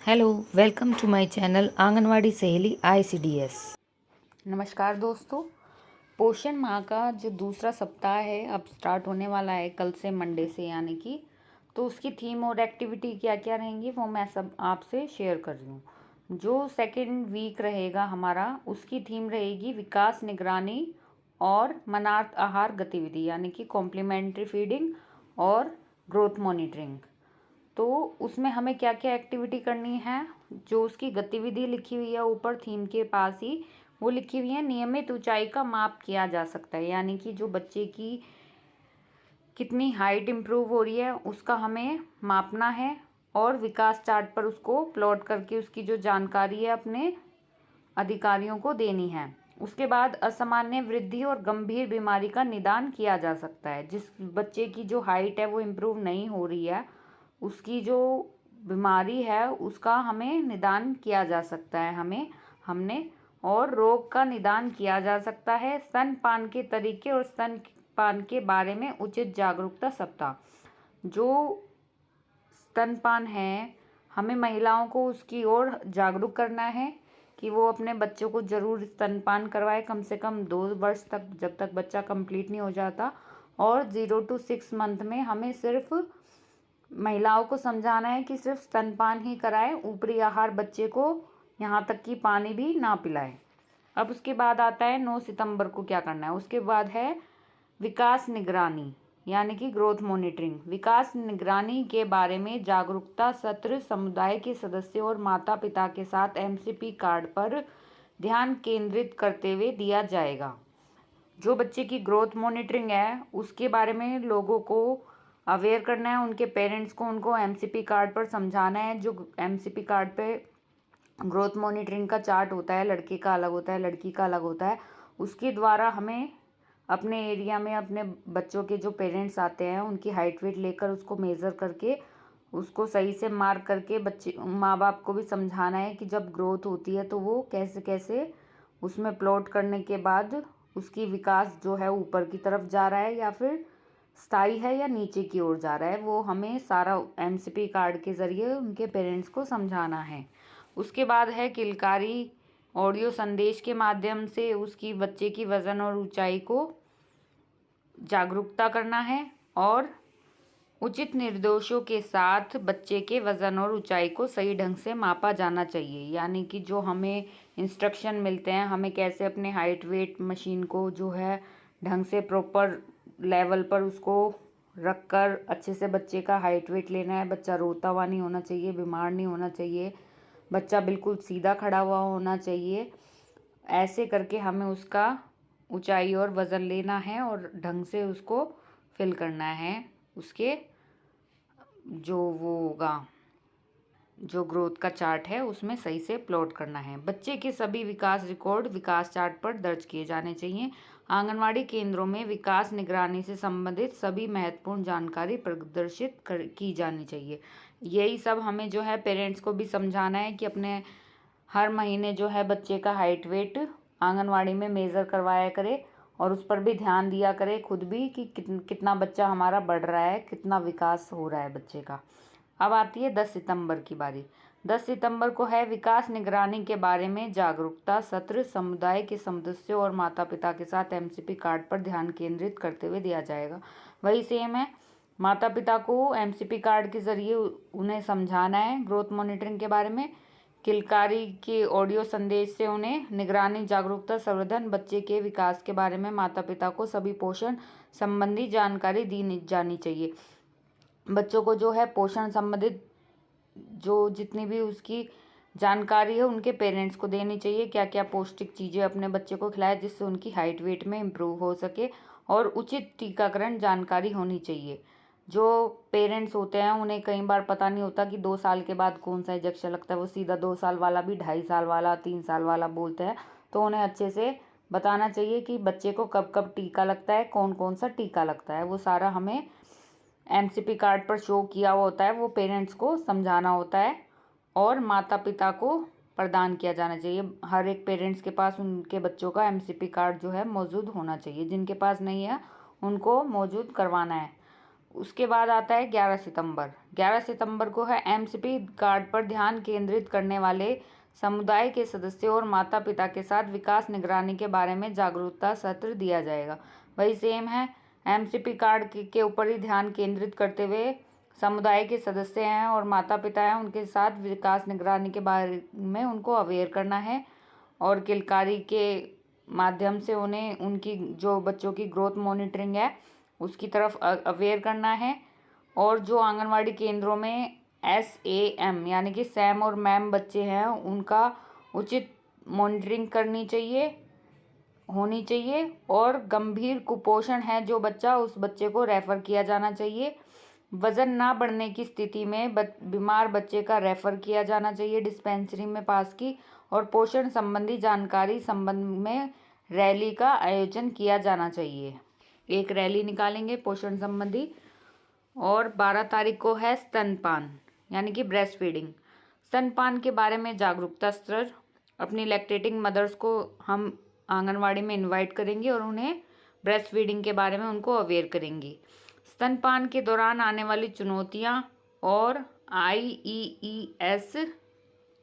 Hello, welcome to my channel Anganwadi सहेली ICDS। नमस्कार दोस्तों। पोषण माह का जो दूसरा सप्ताह है अब स्टार्ट होने वाला है कल से, मंडे से यानी कि। तो उसकी थीम और एक्टिविटी क्या क्या रहेंगी वो मैं सब आपसे शेयर कर रही हूँ। जो सेकेंड वीक रहेगा हमारा, उसकी थीम रहेगी विकास निगरानी और मनार्थ आहार गतिविधि, यानी कि कॉम्प्लीमेंट्री फीडिंग और ग्रोथ मॉनिटरिंग। तो उसमें हमें क्या क्या एक्टिविटी करनी है, जो उसकी गतिविधि लिखी हुई है ऊपर थीम के पास ही, वो लिखी हुई है नियमित ऊंचाई का माप किया जा सकता है, यानी कि जो बच्चे की कितनी हाइट इम्प्रूव हो रही है उसका हमें मापना है और विकास चार्ट पर उसको प्लॉट करके उसकी जो जानकारी है अपने अधिकारियों को देनी है। उसके बाद असामान्य वृद्धि और गंभीर बीमारी का निदान किया जा सकता है। जिस बच्चे की जो हाइट है वो इम्प्रूव नहीं हो रही है, उसकी जो बीमारी है उसका हमें निदान किया जा सकता है हमने और रोग का निदान किया जा सकता है। स्तनपान के तरीके और स्तनपान के बारे में उचित जागरूकता सप्ताह। जो स्तनपान है, हमें महिलाओं को उसकी ओर जागरूक करना है कि वो अपने बच्चों को ज़रूर स्तनपान करवाए, कम से कम 2 वर्ष तक, जब तक बच्चा कंप्लीट नहीं हो जाता। और 0 to 6 मंथ में हमें सिर्फ महिलाओं को समझाना है कि सिर्फ स्तनपान ही कराएं, ऊपरी आहार बच्चे को यहाँ तक कि पानी भी ना पिलाएं। अब उसके बाद आता है 9 सितंबर को क्या करना है। उसके बाद है विकास निगरानी, यानी कि ग्रोथ मॉनिटरिंग। विकास निगरानी के बारे में जागरूकता सत्र समुदाय के सदस्यों और माता पिता के साथ MCP कार्ड पर ध्यान केंद्रित करते हुए दिया जाएगा। जो बच्चे की ग्रोथ मॉनिटरिंग है उसके बारे में लोगों को अवेयर करना है, उनके पेरेंट्स को उनको MCP कार्ड पर समझाना है। जो MCP कार्ड पे ग्रोथ मॉनिटरिंग का चार्ट होता है, लड़के का अलग होता है, लड़की का अलग होता है, उसके द्वारा हमें अपने एरिया में अपने बच्चों के जो पेरेंट्स आते हैं उनकी हाइट वेट लेकर उसको मेज़र करके उसको सही से मार्क करके बच्चे माँ बाप को भी समझाना है कि जब ग्रोथ होती है तो वो कैसे कैसे उसमें प्लॉट करने के बाद उसकी विकास जो है ऊपर की तरफ जा रहा है या फिर स्थायी है या नीचे की ओर जा रहा है, वो हमें सारा MCP कार्ड के ज़रिए उनके पेरेंट्स को समझाना है। उसके बाद है किलकारी ऑडियो संदेश के माध्यम से उसकी बच्चे की वज़न और ऊंचाई को जागरूकता करना है और उचित निर्देशों के साथ बच्चे के वज़न और ऊंचाई को सही ढंग से मापा जाना चाहिए। यानी कि जो हमें इंस्ट्रक्शन मिलते हैं, हमें कैसे अपने हाइट वेट मशीन को जो है ढंग से प्रॉपर लेवल पर उसको रख कर अच्छे से बच्चे का हाइट वेट लेना है। बच्चा रोता हुआ नहीं होना चाहिए, बीमार नहीं होना चाहिए, बच्चा बिल्कुल सीधा खड़ा हुआ होना चाहिए। ऐसे करके हमें उसका ऊंचाई और वज़न लेना है और ढंग से उसको फिल करना है। उसके जो वो होगा, जो ग्रोथ का चार्ट है उसमें सही से प्लॉट करना है। बच्चे के सभी विकास रिकॉर्ड विकास चार्ट पर दर्ज किए जाने चाहिए। आंगनवाड़ी केंद्रों में विकास निगरानी से संबंधित सभी महत्वपूर्ण जानकारी प्रदर्शित की जानी चाहिए। यही सब हमें जो है पेरेंट्स को भी समझाना है कि अपने हर महीने जो है बच्चे का हाइट वेट आंगनवाड़ी में मेज़र करवाया करे और उस पर भी ध्यान दिया करे खुद भी कि कितना बच्चा हमारा बढ़ रहा है, कितना विकास हो रहा है बच्चे का। अब आती है 10 सितंबर की बारी। 10 सितंबर को है विकास निगरानी के बारे में जागरूकता सत्र समुदाय के सदस्यों और माता पिता के साथ MCP कार्ड पर ध्यान केंद्रित करते हुए दिया जाएगा। वही सेम है, माता पिता को MCP कार्ड के ज़रिए उन्हें समझाना है ग्रोथ मॉनिटरिंग के बारे में। किलकारी के ऑडियो संदेश से उन्हें निगरानी जागरूकता संवर्धन बच्चे के विकास के बारे में माता पिता को सभी पोषण संबंधी जानकारी दी जानी चाहिए। बच्चों को जो है पोषण संबंधित जो जितनी भी उसकी जानकारी है उनके पेरेंट्स को देनी चाहिए। क्या क्या पौष्टिक चीज़ें अपने बच्चे को खिलाएं जिससे उनकी हाइट वेट में इम्प्रूव हो सके और उचित टीकाकरण जानकारी होनी चाहिए। जो पेरेंट्स होते हैं उन्हें कई बार पता नहीं होता कि 2 साल के बाद कौन सा इंजेक्शन लगता है, वो सीधा 2 साल वाला भी 2.5 साल वाला 3 साल वाला बोलते हैं। तो उन्हें अच्छे से बताना चाहिए कि बच्चे को कब कब टीका लगता है, कौन कौन सा टीका लगता है, वो सारा हमें MCP कार्ड पर शो किया हुआ होता है, वो पेरेंट्स को समझाना होता है और माता पिता को प्रदान किया जाना चाहिए। हर एक पेरेंट्स के पास उनके बच्चों का MCP कार्ड जो है मौजूद होना चाहिए। जिनके पास नहीं है उनको मौजूद करवाना है। उसके बाद आता है 11 सितंबर। 11 सितंबर को है एमसीपी कार्ड पर ध्यान केंद्रित करने वाले समुदाय के सदस्यों और माता पिता के साथ विकास निगरानी के बारे में जागरूकता सत्र दिया जाएगा। वही सेम है, एमसीपी कार्ड के ऊपर ही ध्यान केंद्रित करते हुए समुदाय के सदस्य हैं और माता पिता हैं उनके साथ विकास निगरानी के बारे में उनको अवेयर करना है और किलकारी के माध्यम से उन्हें उनकी जो बच्चों की ग्रोथ मॉनिटरिंग है उसकी तरफ अवेयर करना है। और जो आंगनवाड़ी केंद्रों में SAM यानी कि सैम और मैम बच्चे हैं उनका उचित मॉनिटरिंग होनी चाहिए और गंभीर कुपोषण है जो बच्चा, उस बच्चे को रेफ़र किया जाना चाहिए। वज़न ना बढ़ने की स्थिति में बीमार बच्चे का रेफ़र किया जाना चाहिए डिस्पेंसरी में पास की। और पोषण संबंधी जानकारी संबंध में रैली का आयोजन किया जाना चाहिए। एक रैली निकालेंगे पोषण संबंधी। और 12 तारीख को है स्तनपान यानी कि ब्रेस्ट फीडिंग। स्तनपान के बारे में जागरूकता सत्र अपनी लैक्टेटिंग मदर्स को हम आंगनवाड़ी में इनवाइट करेंगे और उन्हें ब्रेस्ट फीडिंग के बारे में उनको अवेयर करेंगे। स्तनपान के दौरान आने वाली चुनौतियां और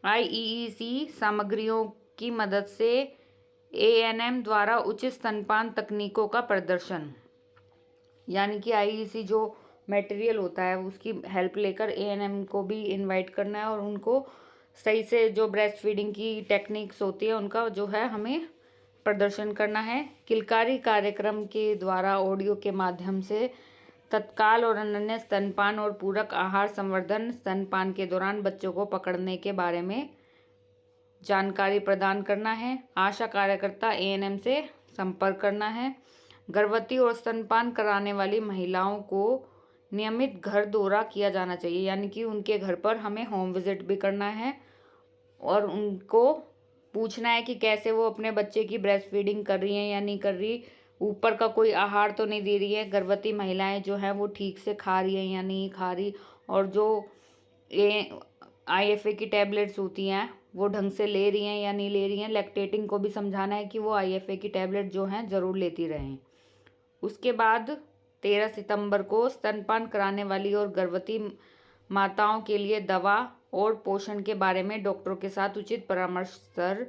IEEC सामग्रियों की मदद से ANM द्वारा उचित स्तनपान तकनीकों का प्रदर्शन, यानी कि IEEC जो मटेरियल होता है उसकी हेल्प लेकर ANM को भी इनवाइट करना है और उनको सही से जो ब्रेस्ट फीडिंग की टेक्निक्स होती है उनका जो है हमें प्रदर्शन करना है। किलकारी कार्यक्रम के द्वारा ऑडियो के माध्यम से तत्काल और अनन्य स्तनपान और पूरक आहार संवर्धन स्तनपान के दौरान बच्चों को पकड़ने के बारे में जानकारी प्रदान करना है। आशा कार्यकर्ता ANM से संपर्क करना है। गर्भवती और स्तनपान कराने वाली महिलाओं को नियमित घर दौरा किया जाना चाहिए, यानी कि उनके घर पर हमें होम विजिट भी करना है और उनको पूछना है कि कैसे वो अपने बच्चे की ब्रेस्ट फीडिंग कर रही हैं या नहीं कर रही, ऊपर का कोई आहार तो नहीं दे रही है, गर्भवती महिलाएं जो हैं वो ठीक से खा रही हैं या नहीं खा रही, और जो IFA की टैबलेट्स होती हैं वो ढंग से ले रही हैं या नहीं ले रही हैं। लैक्टेटिंग को भी समझाना है कि वो IFA की टैबलेट जो हैं ज़रूर लेती रहें। उसके बाद 13 सितंबर को स्तनपान कराने वाली और गर्भवती माताओं के लिए दवा और पोषण के बारे में डॉक्टरों के साथ उचित परामर्श सत्र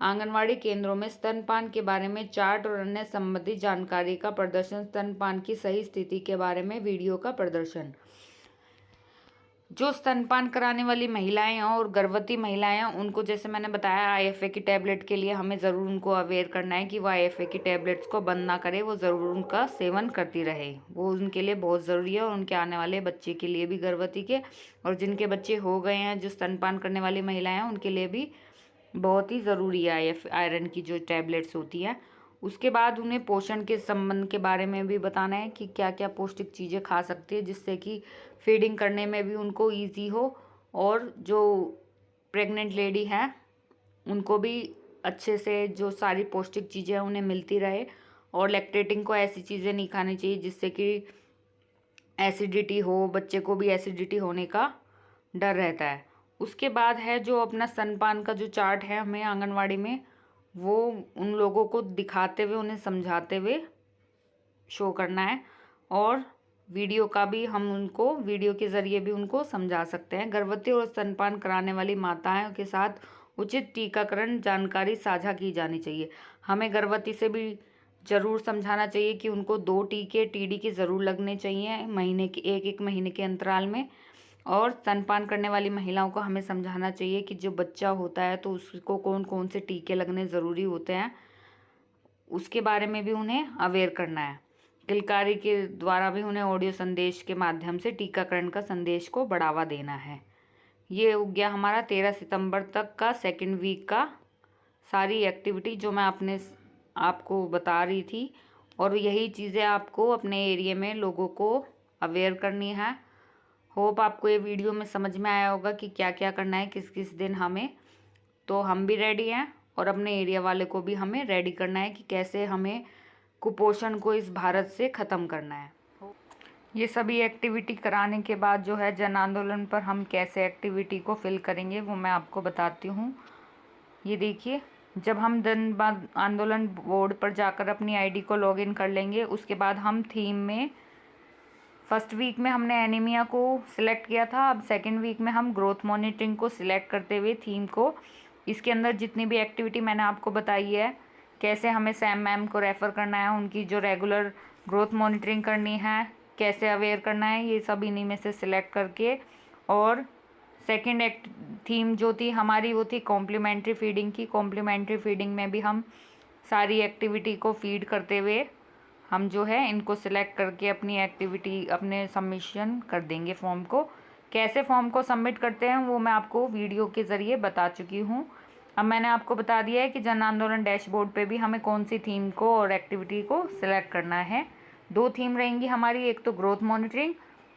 आंगनवाड़ी केंद्रों में स्तनपान के बारे में चार्ट और अन्य संबंधित जानकारी का प्रदर्शन, स्तनपान की सही स्थिति के बारे में वीडियो का प्रदर्शन। जो स्तनपान कराने वाली महिलाएं हैं और गर्भवती महिलाएं हैं उनको जैसे मैंने बताया IFA की टैबलेट के लिए हमें ज़रूर उनको अवेयर करना है कि वो IFA की टैबलेट्स को बंद ना करे, वो ज़रूर उनका सेवन करती रहे, वो उनके लिए बहुत ज़रूरी है और उनके आने वाले बच्चे के लिए भी, गर्भवती के और जिनके बच्चे हो गए हैं जो स्तनपान करने वाली महिलाएँ हैं उनके लिए भी बहुत ही ज़रूरी है आयरन की जो टैबलेट्स होती हैं। उसके बाद उन्हें पोषण के संबंध के बारे में भी बताना है कि क्या क्या पौष्टिक चीज़ें खा सकती है जिससे कि फीडिंग करने में भी उनको ईजी हो और जो प्रेग्नेंट लेडी हैं उनको भी अच्छे से जो सारी पौष्टिक चीज़ें हैं उन्हें मिलती रहे। और लैक्टेटिंग को ऐसी चीज़ें नहीं खानी चाहिए जिससे कि एसिडिटी हो, बच्चे को भी एसिडिटी होने का डर रहता है। उसके बाद है जो अपना स्तनपान का जो चार्ट है हमें आंगनवाड़ी में वो उन लोगों को दिखाते हुए उन्हें समझाते हुए शो करना है और वीडियो का भी हम उनको वीडियो के ज़रिए भी उनको समझा सकते हैं। गर्भवती और स्तनपान कराने वाली माताओं के साथ उचित टीकाकरण जानकारी साझा की जानी चाहिए। हमें गर्भवती से भी ज़रूर समझाना चाहिए कि उनको 2 टीके TD के ज़रूर लगने चाहिए महीने के एक महीने के अंतराल में। और स्तनपान करने वाली महिलाओं को हमें समझाना चाहिए कि जो बच्चा होता है तो उसको कौन कौन से टीके लगने ज़रूरी होते हैं, उसके बारे में भी उन्हें अवेयर करना है। किलकारी के द्वारा भी उन्हें ऑडियो संदेश के माध्यम से टीकाकरण का संदेश को बढ़ावा देना है। ये हो गया हमारा 13 सितंबर तक का सेकेंड वीक का सारी एक्टिविटी जो मैं आपको बता रही थी, और यही चीज़ें आपको अपने एरिया में लोगों को अवेयर करनी है। होप आपको ये वीडियो में समझ में आया होगा कि क्या क्या करना है किस किस दिन हमें। तो हम भी रेडी हैं और अपने एरिया वाले को भी हमें रेडी करना है कि कैसे हमें कुपोषण को इस भारत से ख़त्म करना है। ये सभी एक्टिविटी कराने के बाद जो है जन आंदोलन पर हम कैसे एक्टिविटी को फिल करेंगे वो मैं आपको बताती हूँ। ये देखिए, जब हम जन आंदोलन बोर्ड पर जाकर अपनी ID को लॉगिन कर लेंगे उसके बाद हम थीम में फर्स्ट वीक में हमने एनीमिया को सिलेक्ट किया था, अब सेकंड वीक में हम ग्रोथ मॉनिटरिंग को सिलेक्ट करते हुए थीम को, इसके अंदर जितनी भी एक्टिविटी मैंने आपको बताई है, कैसे हमें सैम मैम को रेफ़र करना है, उनकी जो रेगुलर ग्रोथ मॉनिटरिंग करनी है, कैसे अवेयर करना है, ये सब इन्हीं में से सिलेक्ट करके। और सेकंड थीम जो थी हमारी वो थी कॉम्प्लीमेंट्री फीडिंग की। कॉम्प्लीमेंट्री फीडिंग में भी हम सारी एक्टिविटी को फीड करते हुए हम जो है इनको सिलेक्ट करके अपनी एक्टिविटी अपने सबमिशन कर देंगे फॉर्म को। कैसे फॉर्म को सबमिट करते हैं वो मैं आपको वीडियो के ज़रिए बता चुकी हूँ। अब मैंने आपको बता दिया है कि जन आंदोलन डैशबोर्ड पे भी हमें कौन सी थीम को और एक्टिविटी को सिलेक्ट करना है। 2 थीम रहेंगी हमारी, एक तो growth monitoring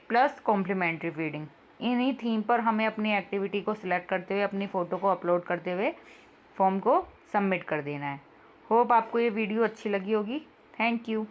plus complementary feeding. इन्हीं थीम पर हमें अपनी एक्टिविटी को सिलेक्ट करते हुए अपनी फ़ोटो को अपलोड करते हुए फॉर्म को सबमिट कर देना है। होप आपको ये वीडियो अच्छी लगी होगी। Thank you.